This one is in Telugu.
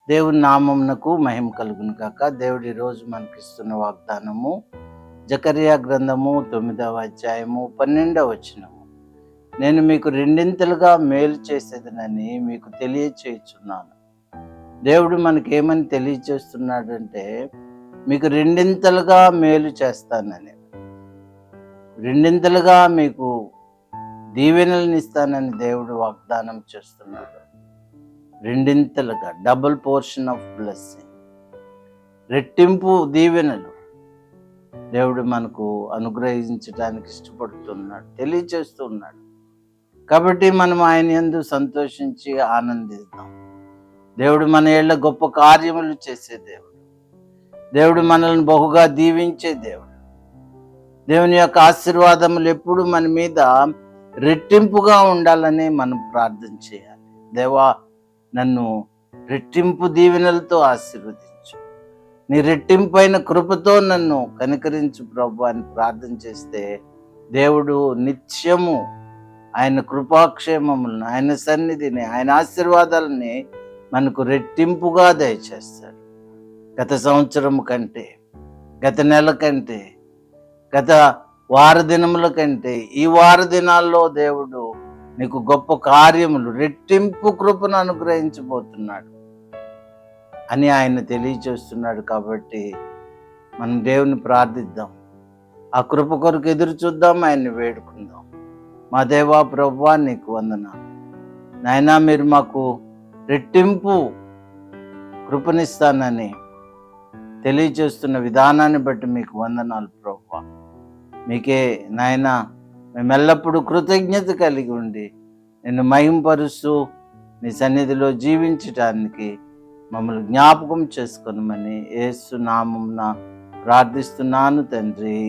దేవుని నామమునకు మహిమ కలుగును గాక. దేవుడు ఈరోజు మనకిస్తున్న వాగ్దానము జకర్యా గ్రంథము 9వ అధ్యాయము 12వ వచనము. నేను మీకు రెండింతలుగా మేలు చేసేదనని మీకు తెలియచేయుచున్నాను. దేవుడు మనకేమని తెలియచేస్తున్నాడంటే, మీకు రెండింతలుగా మేలు చేస్తానని, రెండింతలుగా మీకు దీవెనలను ఇస్తానని దేవుడు వాగ్దానం చేస్తున్నాడు. రెండింతలుగా డబుల్ పోర్షన్ ఆఫ్ బ్లెస్సింగ్, రెట్టింపు దీవెనలు దేవుడు మనకు అనుగ్రహించడానికి ఇష్టపడుతున్నాడు, తెలియచేస్తున్నాడు. కాబట్టి మనం ఆయన యందు సంతోషించి ఆనందిద్దాం. దేవుడు మన ఏళ్ళ గొప్ప కార్యములు చేసే దేవుడు. దేవుడు మనల్ని బహుగా దీవించే దేవుడు. దేవుని యొక్క ఆశీర్వాదములు ఎప్పుడు మన మీద రెట్టింపుగా ఉండాలని మనం ప్రార్థన చేయాలి. దేవా, నన్ను రెట్టింపు దీవెనలతో ఆశీర్వదించు, నీ రెట్టింపైన కృపతో నన్ను కనికరించు ప్రభు అని ప్రార్థన చేస్తే దేవుడు నిత్యము ఆయన కృపాక్షేమములను, ఆయన సన్నిధిని, ఆయన ఆశీర్వాదాలని మనకు రెట్టింపుగా దయచేస్తాడు. గత సంవత్సరం కంటే, గత నెల కంటే, గత వార దినముల కంటే ఈ వార దినాల్లో దేవుడు నీకు గొప్ప కార్యములు, రెట్టింపు కృపను అనుగ్రహించబోతున్నాడు అని ఆయన తెలియచేస్తున్నాడు. కాబట్టి మనం దేవుని ప్రార్థిద్దాం, ఆ కృప కొరకు ఎదురు చూద్దాం, ఆయన్ని వేడుకుందాం. మా దేవా ప్రభువా, నీకు వందనాలు నాయనా, మీరు మాకు రెట్టింపు కృపనిస్తానని తెలియచేస్తున్న విధానాన్ని బట్టి మీకు వందనాలు ప్రభువా. మీకే నాయనా మేము ఎల్లప్పుడూ కృతజ్ఞత కలిగి ఉండి నిన్ను మహింపరుస్తూ నీ సన్నిధిలో జీవించటానికి మమ్మల్ని జ్ఞాపకం చేసుకొనమని యేసు నామమున ప్రార్థిస్తున్నాను తండ్రి.